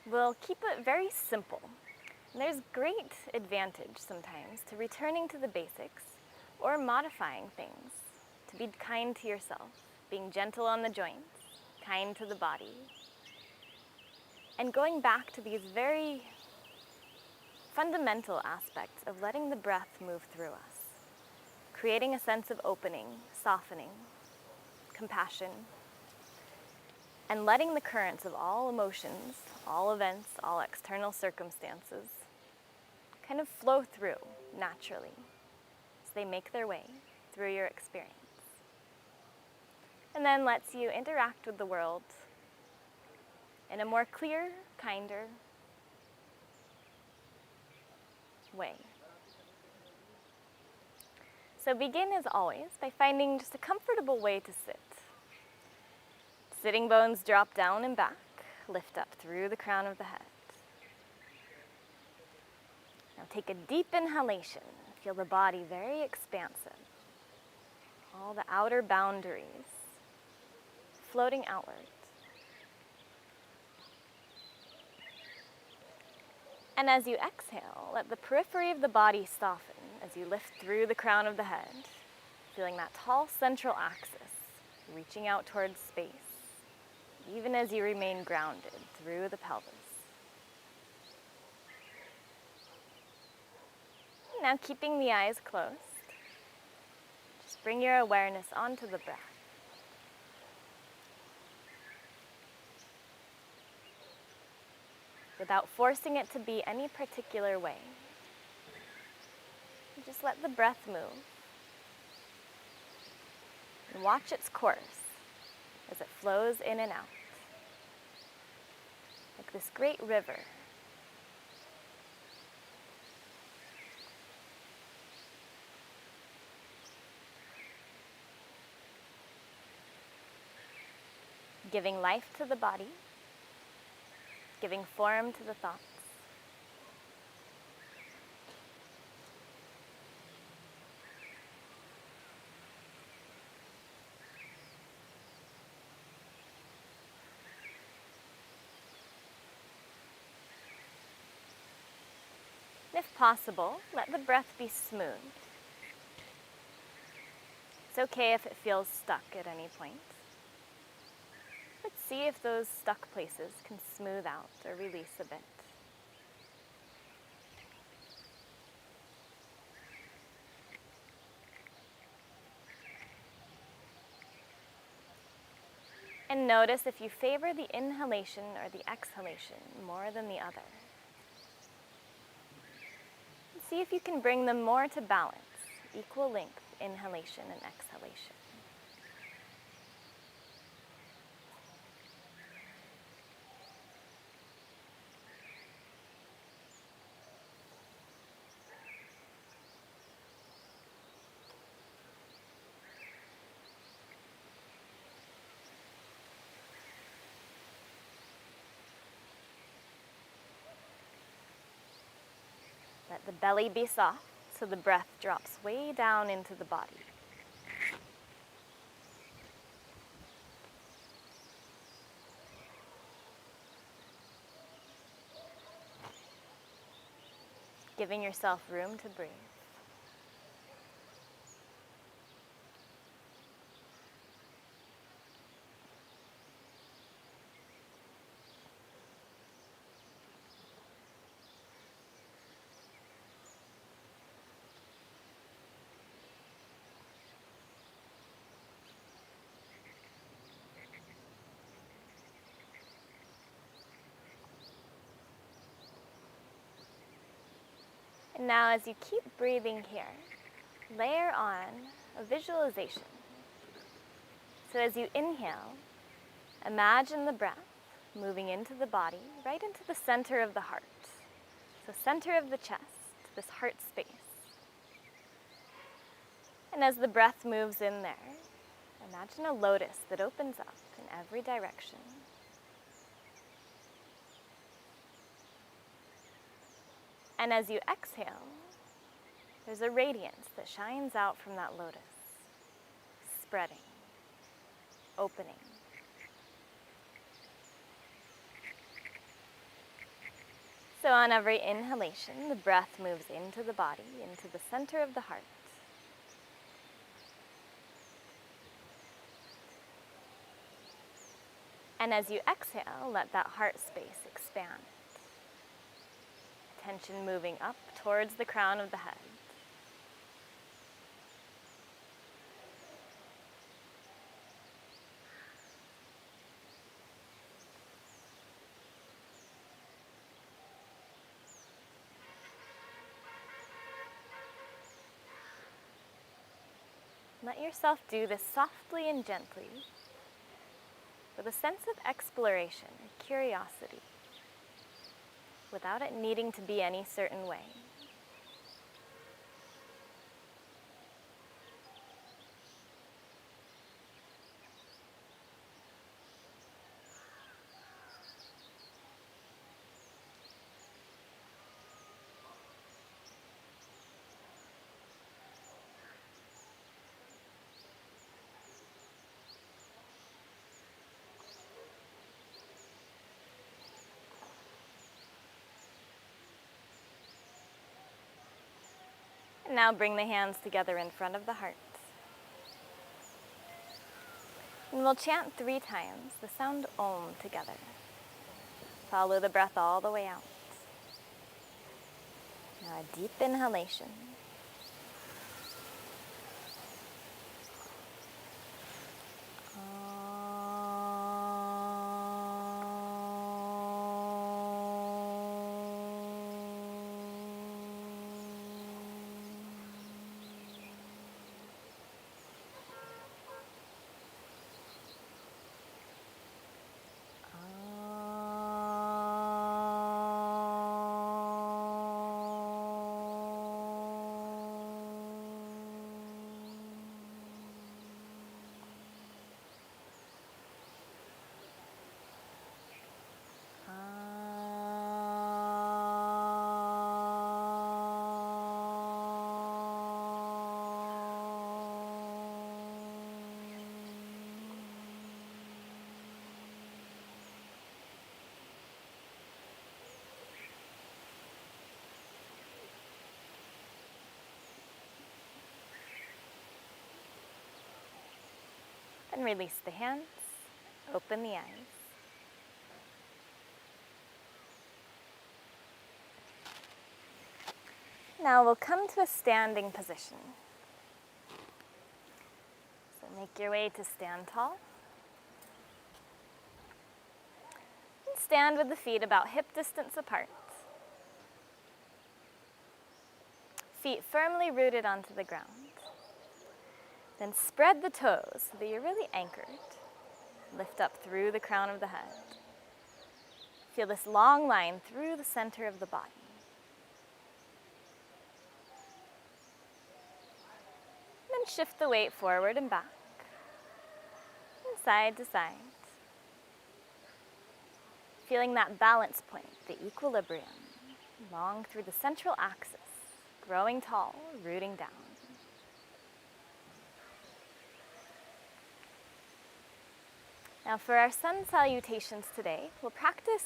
we'll keep it very simple. And there's great advantage sometimes to returning to the basics or modifying things, to be kind to yourself, being gentle on the joints, kind to the body, and going back to these very fundamental aspects of letting the breath move through us, creating a sense of opening, softening, compassion, and letting the currents of all emotions, all events, all external circumstances kind of flow through naturally as they make their way through your experience. And then lets you interact with the world in a more clear, kinder way. So begin as always by finding just a comfortable way to sit. Sitting bones drop down and back, lift up through the crown of the head. Now take a deep inhalation. Feel the body very expansive. All the outer boundaries floating outwards. And as you exhale, let the periphery of the body soften as you lift through the crown of the head, feeling that tall central axis reaching out towards space, even as you remain grounded through the pelvis. Now keeping the eyes closed, just bring your awareness onto the breath. Without forcing it to be any particular way. Just let the breath move. And watch its course as it flows in and out. Like this great river. Giving life to the body. Giving form to the thoughts. If possible, let the breath be smooth. It's okay if it feels stuck at any point. Let's see if those stuck places can smooth out or release a bit. And notice if you favor the inhalation or the exhalation more than the other. And see if you can bring them more to balance, equal length inhalation and exhalation. Let the belly be soft so the breath drops way down into the body. Giving yourself room to breathe. And now as you keep breathing here, layer on a visualization. So as you inhale, imagine the breath moving into the body, right into the center of the heart. So center of the chest, this heart space. And as the breath moves in there, imagine a lotus that opens up in every direction. And as you exhale, there's a radiance that shines out from that lotus, spreading, opening. So on every inhalation, the breath moves into the body, into the center of the heart. And as you exhale, let that heart space expand. Attention moving up towards the crown of the head. Let yourself do this softly and gently, with a sense of exploration and curiosity, without it needing to be any certain way. And now bring the hands together in front of the heart. And we'll chant 3 times the sound Om together. Follow the breath all the way out. Now a deep inhalation. And release the hands, open the eyes. Now we'll come to a standing position. So make your way to stand tall. And stand with the feet about hip distance apart. Feet firmly rooted onto the ground. Then spread the toes so that you're really anchored. Lift up through the crown of the head. Feel this long line through the center of the body. Then shift the weight forward and back, and side to side. Feeling that balance point, the equilibrium, long through the central axis, growing tall, rooting down. Now for our sun salutations today, we'll practice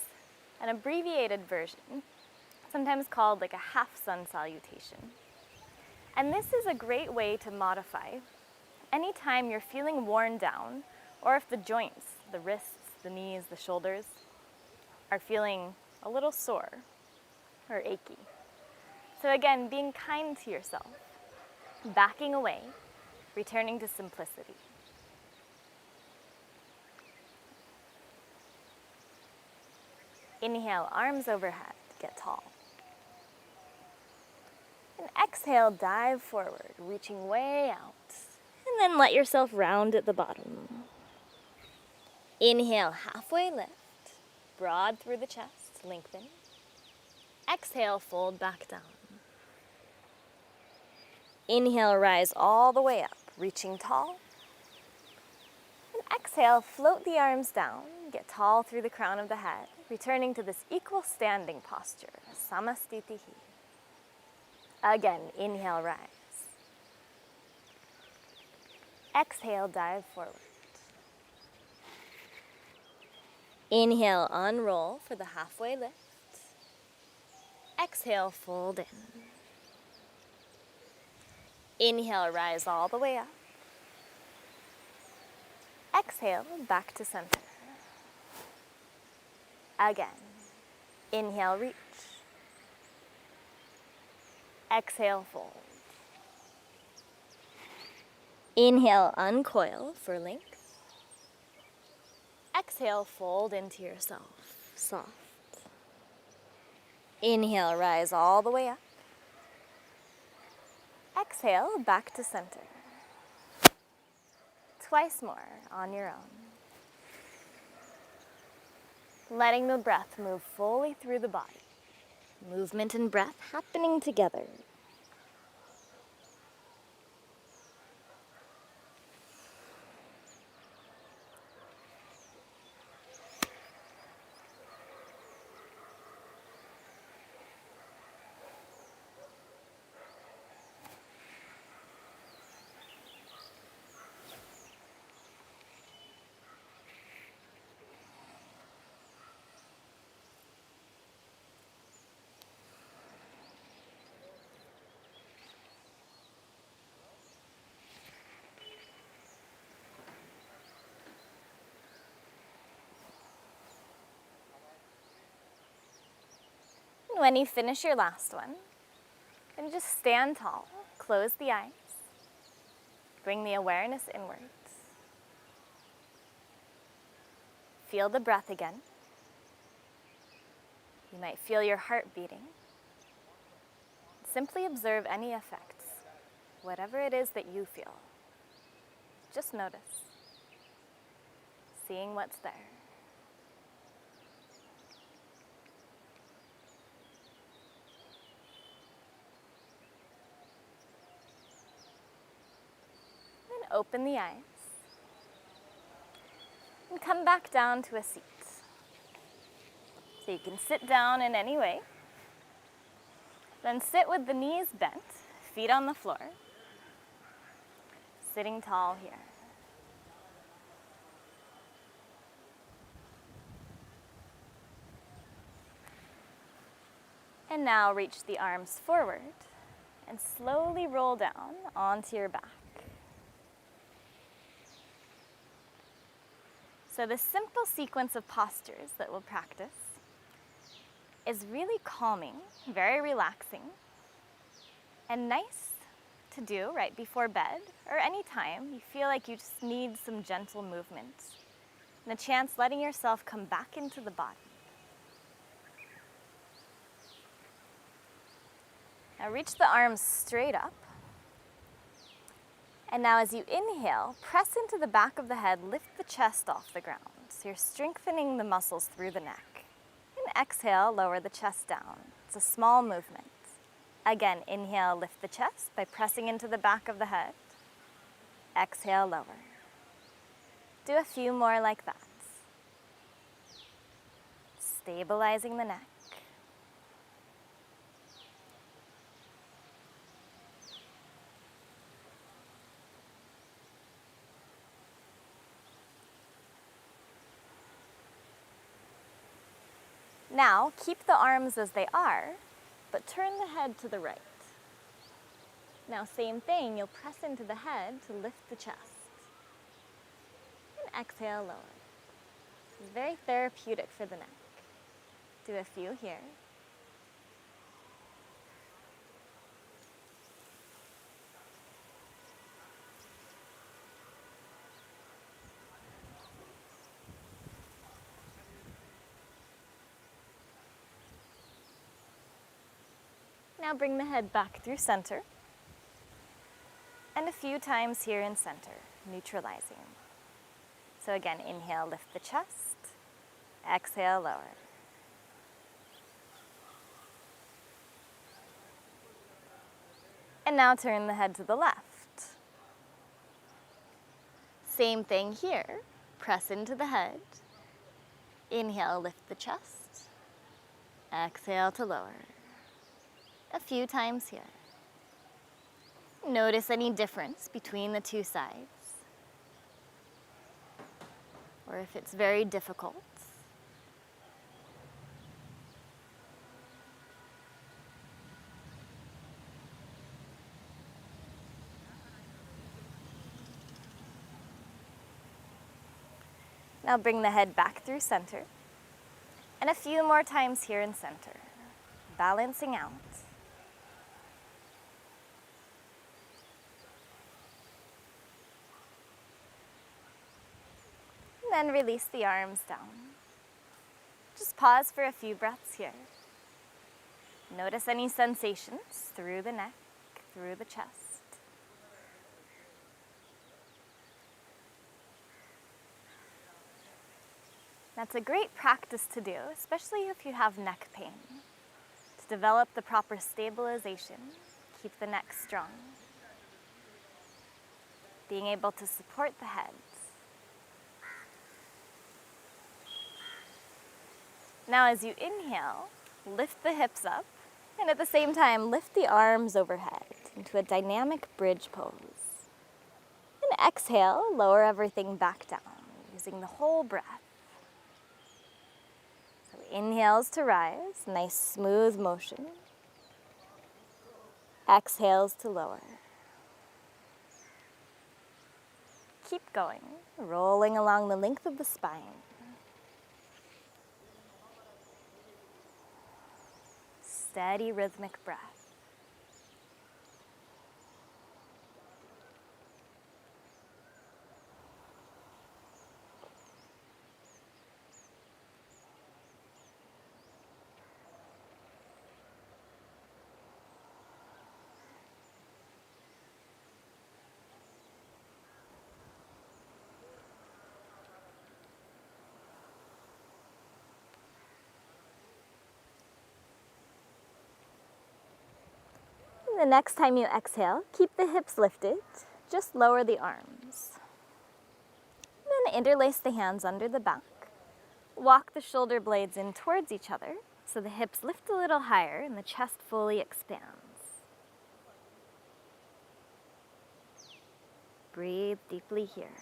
an abbreviated version, sometimes called like a half sun salutation. And this is a great way to modify anytime you're feeling worn down, or if the joints, the wrists, the knees, the shoulders, are feeling a little sore or achy. So again, being kind to yourself, backing away, returning to simplicity. Inhale, arms overhead, get tall. And exhale, dive forward, reaching way out. And then let yourself round at the bottom. Inhale, halfway lift, broad through the chest, lengthen. Exhale, fold back down. Inhale, rise all the way up, reaching tall. And exhale, float the arms down, get tall through the crown of the head, returning to this equal standing posture, Samastitihi. Again, inhale, rise. Exhale, dive forward. Inhale, unroll for the halfway lift. Exhale, fold in. Inhale, rise all the way up. Exhale, back to center. Again. Inhale, reach. Exhale, fold. Inhale, uncoil for length. Exhale, fold into yourself, soft. Inhale, rise all the way up. Exhale, back to center. Twice more on your own. Letting the breath move fully through the body. Movement and breath happening together. When you finish your last one, then just stand tall, close the eyes, bring the awareness inwards. Feel the breath again. You might feel your heart beating. Simply observe any effects, whatever it is that you feel. Just notice, seeing what's there. Open the eyes and come back down to a seat. So you can sit down in any way. Then sit with the knees bent, feet on the floor, sitting tall here. And now reach the arms forward and slowly roll down onto your back. So the simple sequence of postures that we'll practice is really calming, very relaxing, and nice to do right before bed or any time you feel like you just need some gentle movement and a chance letting yourself come back into the body. Now reach the arms straight up. And now as you inhale, press into the back of the head, lift the chest off the ground. So you're strengthening the muscles through the neck. And exhale, lower the chest down. It's a small movement. Again, inhale, lift the chest by pressing into the back of the head. Exhale, lower. Do a few more like that. Stabilizing the neck. Now, keep the arms as they are, but turn the head to the right. Now, same thing, you'll press into the head to lift the chest. And exhale, lower. This is very therapeutic for the neck. Do a few here. Now bring the head back through center. And a few times here in center, neutralizing. So again, inhale, lift the chest. Exhale, lower. And now turn the head to the left. Same thing here. Press into the head. Inhale, lift the chest. Exhale to lower. A few times here. Notice any difference between the two sides, or if it's very difficult. Now bring the head back through center. And a few more times here in center, balancing out. And then release the arms down. Just pause for a few breaths here. Notice any sensations through the neck, through the chest. That's a great practice to do, especially if you have neck pain, to develop the proper stabilization, keep the neck strong. Being able to support the head. Now as you inhale, lift the hips up, and at the same time, lift the arms overhead into a dynamic bridge pose. And exhale, lower everything back down, using the whole breath. So inhales to rise, nice smooth motion. Exhales to lower. Keep going, rolling along the length of the spine. Steady rhythmic breath. The next time you exhale, keep the hips lifted, just lower the arms. Then interlace the hands under the back. Walk the shoulder blades in towards each other so the hips lift a little higher and the chest fully expands. Breathe deeply here,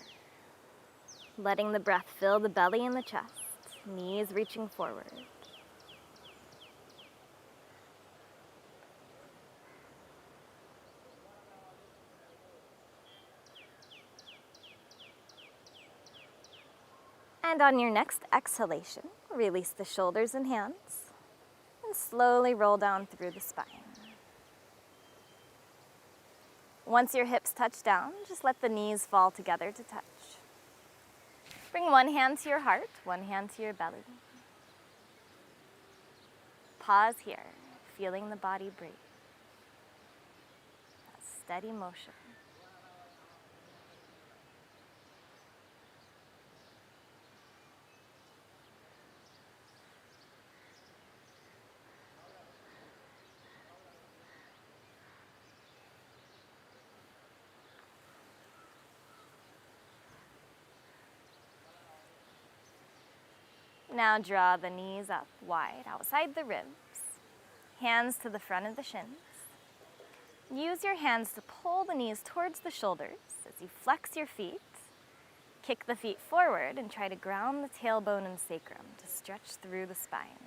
letting the breath fill the belly and the chest, knees reaching forward. And on your next exhalation, release the shoulders and hands and slowly roll down through the spine. Once your hips touch down, just let the knees fall together to touch. Bring one hand to your heart, one hand to your belly. Pause here, feeling the body breathe. That steady motion. Now draw the knees up wide outside the ribs, hands to the front of the shins. Use your hands to pull the knees towards the shoulders as you flex your feet. Kick the feet forward and try to ground the tailbone and sacrum to stretch through the spine.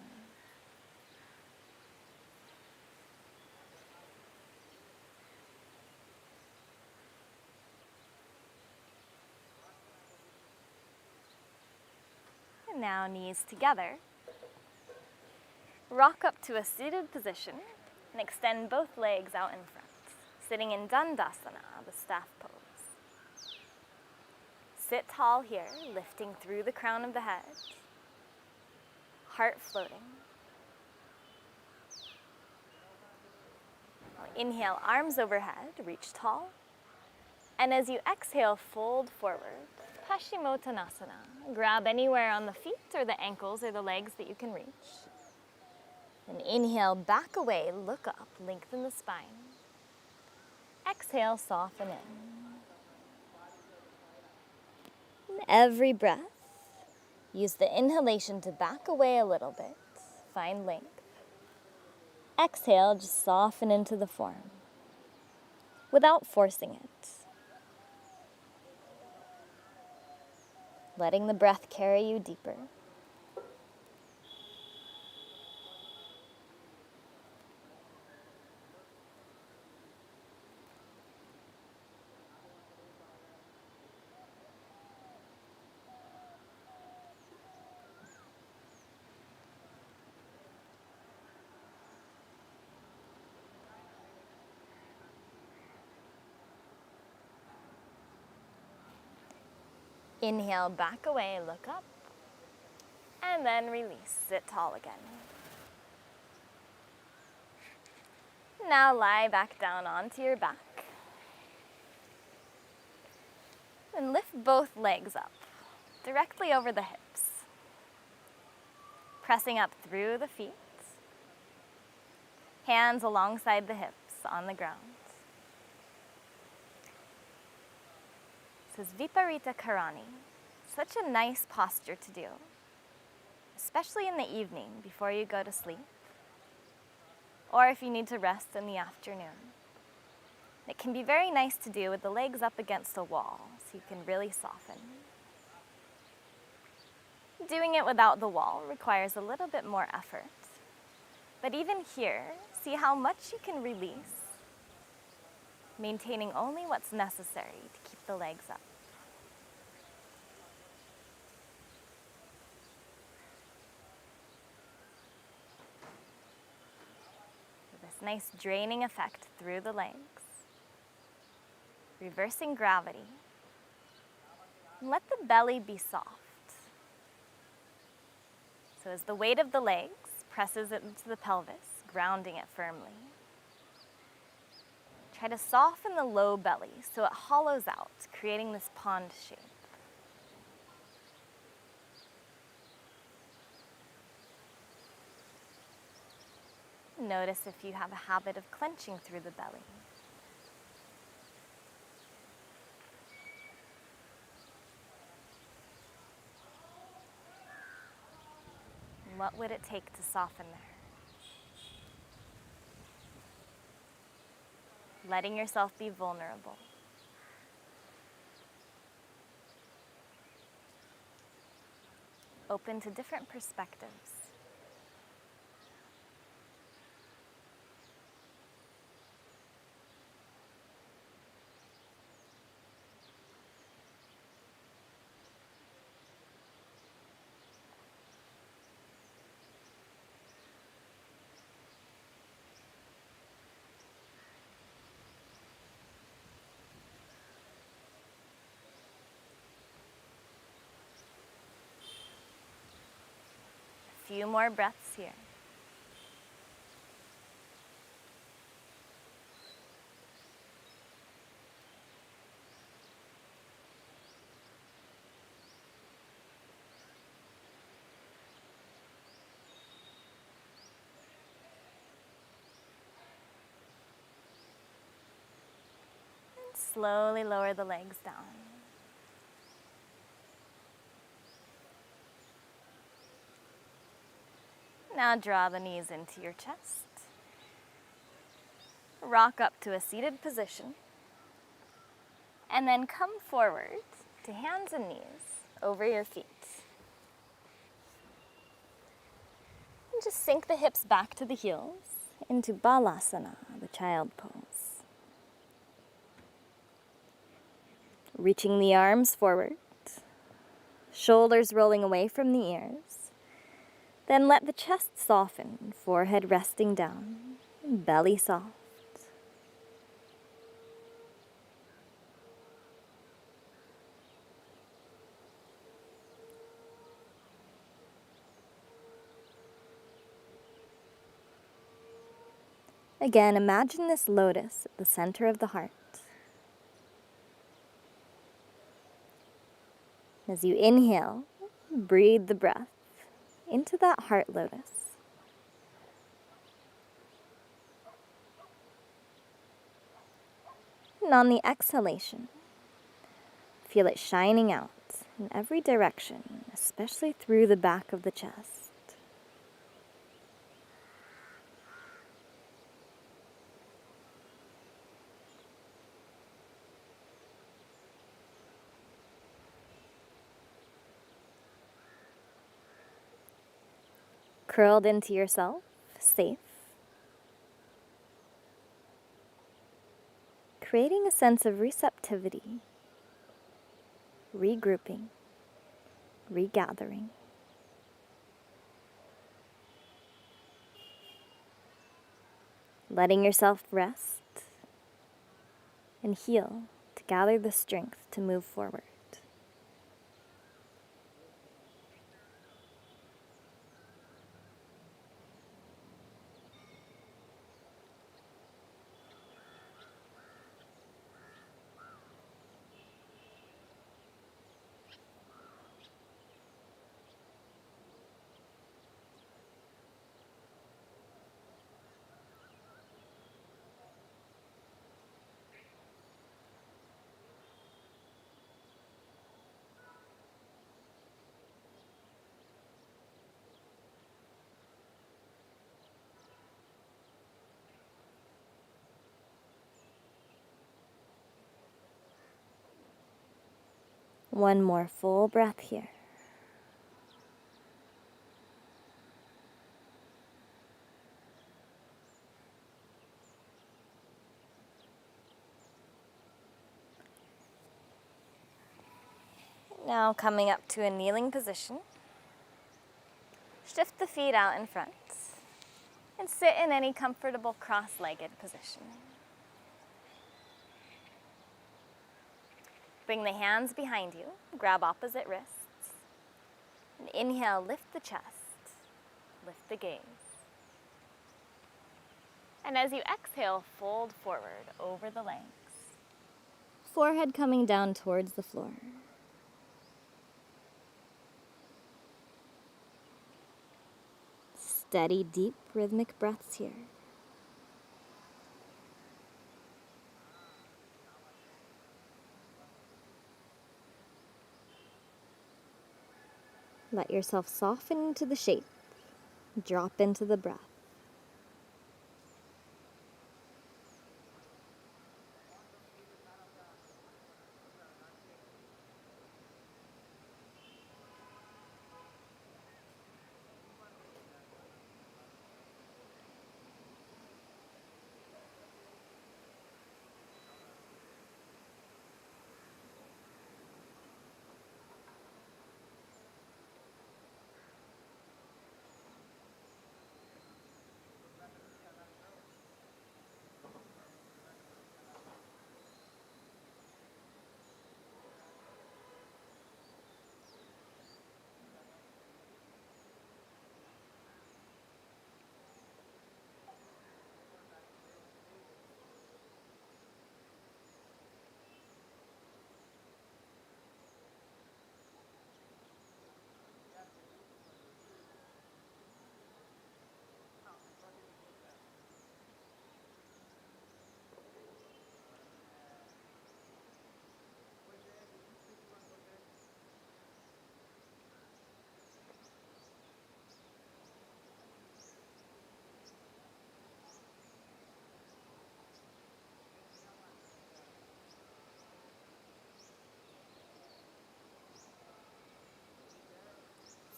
And now knees together. Rock up to a seated position and extend both legs out in front, sitting in Dandasana, the staff pose. Sit tall here, lifting through the crown of the head, heart floating. Now inhale, arms overhead, reach tall. And as you exhale, fold forward, Paschimottanasana. Grab anywhere on the feet or the ankles or the legs that you can reach. And inhale, back away, look up, lengthen the spine. Exhale, soften in. And every breath, use the inhalation to back away a little bit, find length. Exhale, just soften into the form without forcing it. Letting the breath carry you deeper. Inhale, back away, look up, and then release, sit tall again. Now lie back down onto your back. And lift both legs up, directly over the hips. Pressing up through the feet. Hands alongside the hips on the ground. This is Viparita Karani. Such a nice posture to do, especially in the evening before you go to sleep, or if you need to rest in the afternoon. It can be very nice to do with the legs up against a wall, so you can really soften. Doing it without the wall requires a little bit more effort. But even here, see how much you can release, maintaining only what's necessary to keep the legs up. This nice draining effect through the legs. Reversing gravity. And let the belly be soft. So as the weight of the legs presses it into the pelvis, grounding it firmly. Try to soften the low belly so it hollows out, creating this pond shape. Notice if you have a habit of clenching through the belly. And what would it take to soften there? Letting yourself be vulnerable. Open to different perspectives. Few more breaths here. And slowly lower the legs down. Now draw the knees into your chest. Rock up to a seated position. And then come forward to hands and knees over your feet. And just sink the hips back to the heels into Balasana, the child pose. Reaching the arms forward, shoulders rolling away from the ears. Then let the chest soften, forehead resting down, belly soft. Again, imagine this lotus at the center of the heart. As you inhale, breathe the breath into that heart lotus. And on the exhalation, feel it shining out in every direction, especially through the back of the chest. Curled into yourself, safe. Creating a sense of receptivity, regrouping, regathering. Letting yourself rest and heal to gather the strength to move forward. One more full breath here. Now coming up to a kneeling position, shift the feet out in front and sit in any comfortable cross-legged position. Bring the hands behind you, grab opposite wrists, and inhale, lift the chest, lift the gaze. And as you exhale, fold forward over the legs, forehead coming down towards the floor. Steady, deep, rhythmic breaths here. Let yourself soften into the shape. Drop into the breath.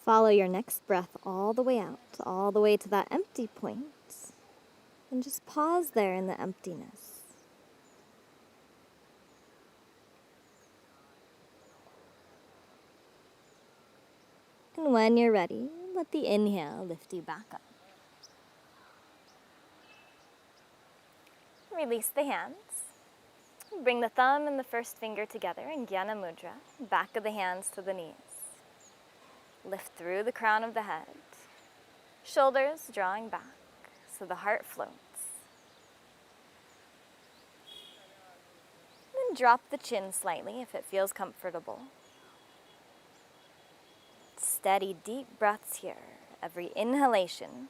Follow your next breath all the way out, all the way to that empty point, and just pause there in the emptiness. And when you're ready, let the inhale lift you back up. Release the hands. Bring the thumb and the first finger together in Jnana Mudra, back of the hands to the knees. Lift through the crown of the head, shoulders drawing back so the heart floats. Then drop the chin slightly if it feels comfortable. Steady, deep breaths here. Every inhalation,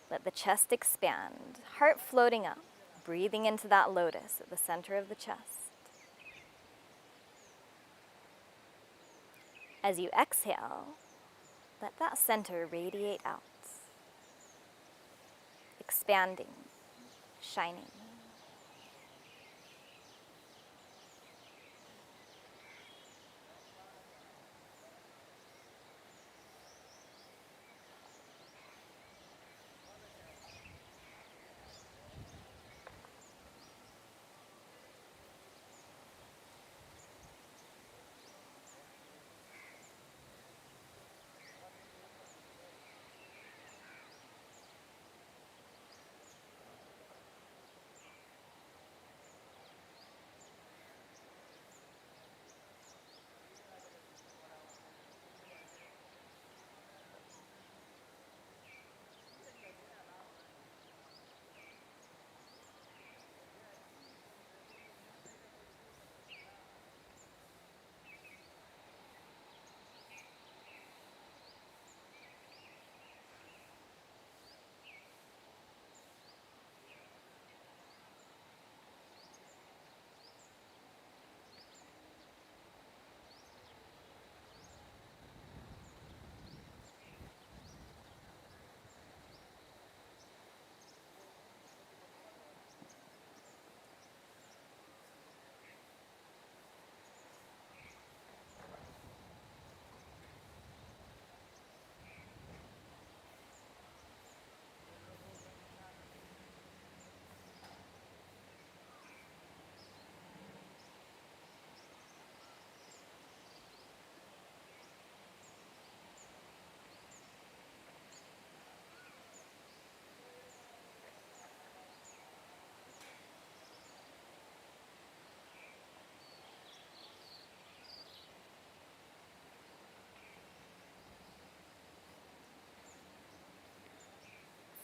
let the chest expand, heart floating up, breathing into that lotus at the center of the chest. As you exhale, let that center radiate out, expanding, shining.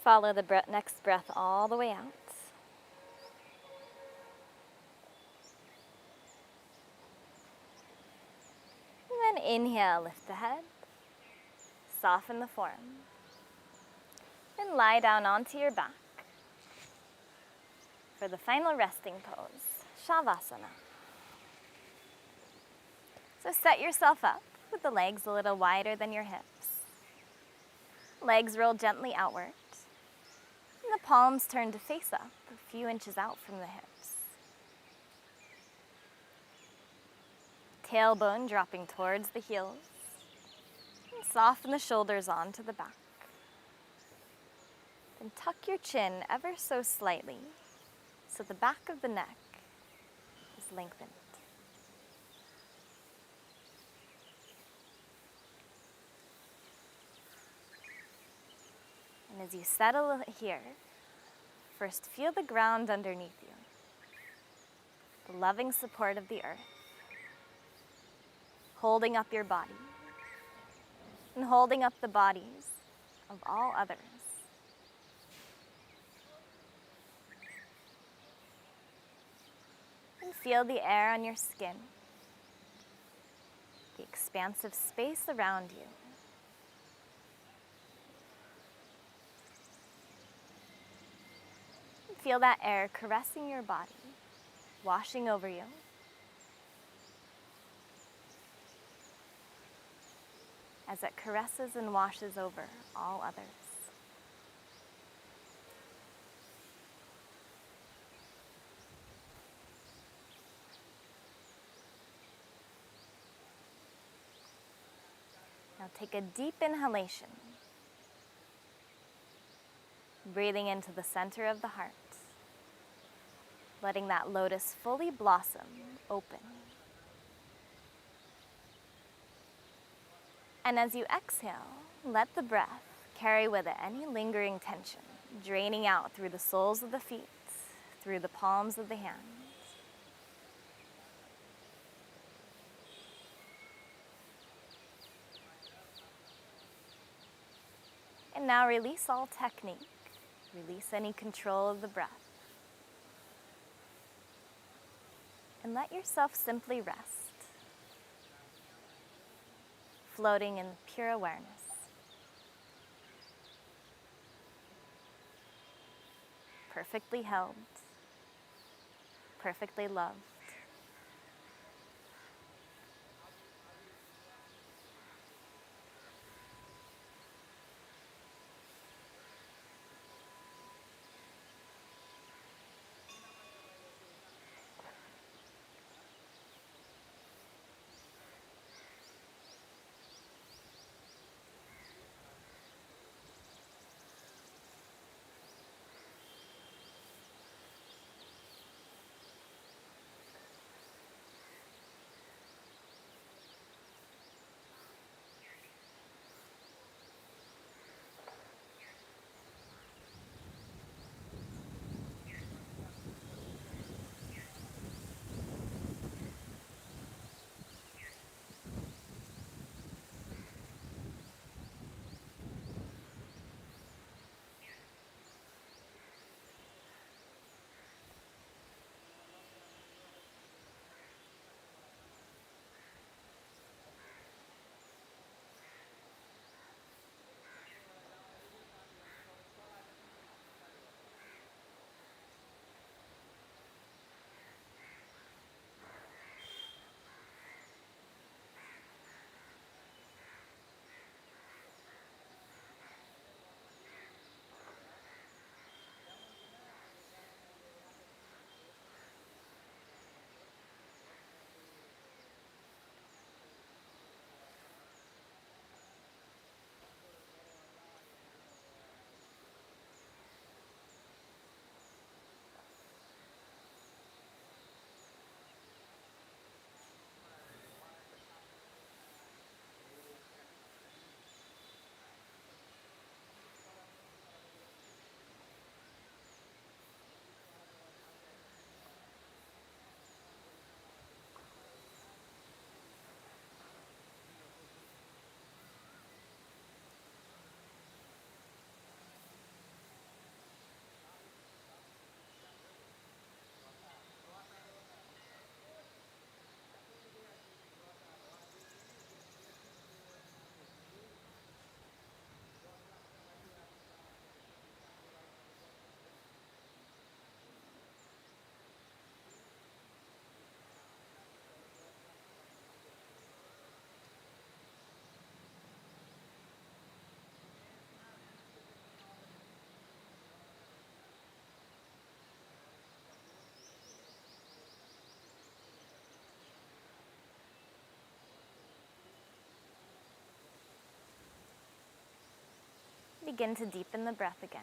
Follow the next breath all the way out. And then inhale, lift the head, soften the form, and lie down onto your back for the final resting pose, Savasana. So set yourself up with the legs a little wider than your hips. Legs roll gently outward, and the palms turn to face up a few inches out from the hips. Tailbone dropping towards the heels, and soften the shoulders onto the back. Then tuck your chin ever so slightly so the back of the neck is lengthened. And as you settle here, first feel the ground underneath you, the loving support of the earth, holding up your body and holding up the bodies of all others. And feel the air on your skin, the expansive space around you. And feel that air caressing your body, washing over you. As it caresses and washes over all others. Now take a deep inhalation, breathing into the center of the heart, letting that lotus fully blossom open. And as you exhale, let the breath carry with it any lingering tension, draining out through the soles of the feet, through the palms of the hands. And now release all technique, release any control of the breath. And let yourself simply rest, floating in pure awareness. Perfectly held, perfectly loved. begin to deepen the breath again.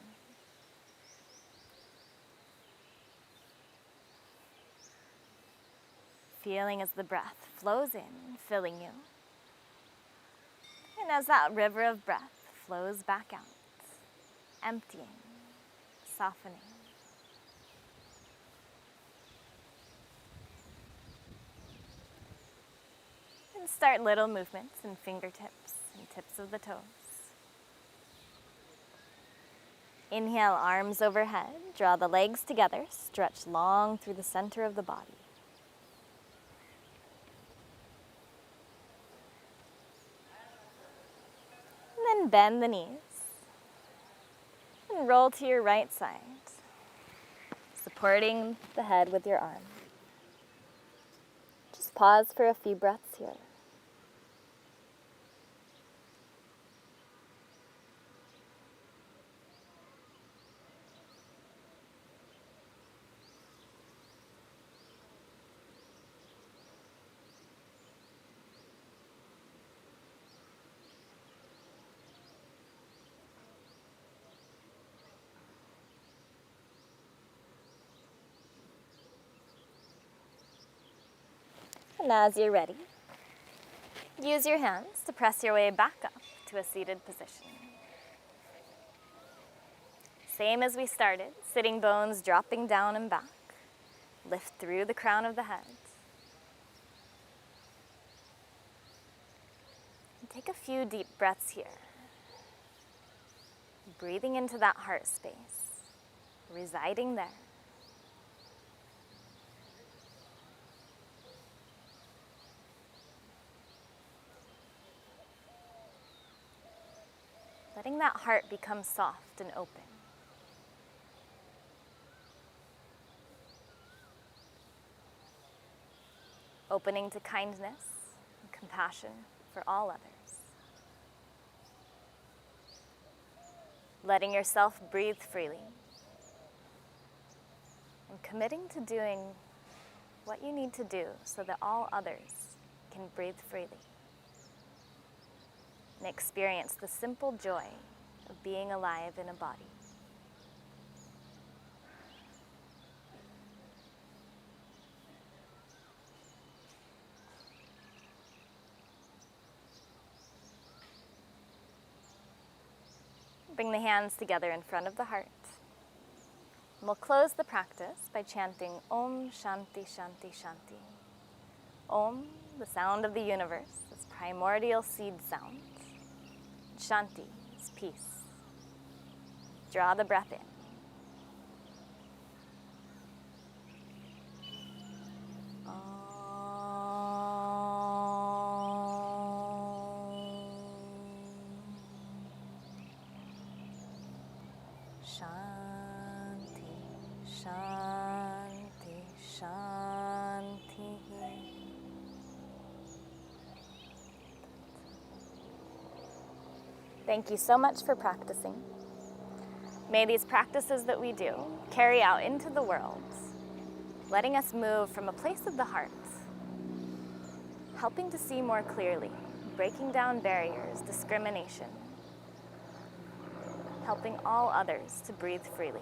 Feeling as the breath flows in, filling you. And as that river of breath flows back out, emptying, softening. And start little movements in fingertips and tips of the toes. Inhale, arms overhead. Draw the legs together. Stretch long through the center of the body. And then bend the knees. And roll to your right side, supporting the head with your arm. Just pause for a few breaths here. And as you're ready, use your hands to press your way back up to a seated position. Same as we started, sitting bones dropping down and back. Lift through the crown of the head. And take a few deep breaths here. Breathing into that heart space, residing there. Letting that heart become soft and open. Opening to kindness and compassion for all others. Letting yourself breathe freely. And committing to doing what you need to do so that all others can breathe freely. And experience the simple joy of being alive in a body. Bring the hands together in front of the heart. And we'll close the practice by chanting Om Shanti Shanti Shanti. Om, the sound of the universe, this primordial seed sound. Shanti is peace. Draw the breath in. Shanti, Shanti, Shanti. Thank you so much for practicing. May these practices that we do carry out into the world, letting us move from a place of the heart, helping to see more clearly, breaking down barriers, discrimination, helping all others to breathe freely.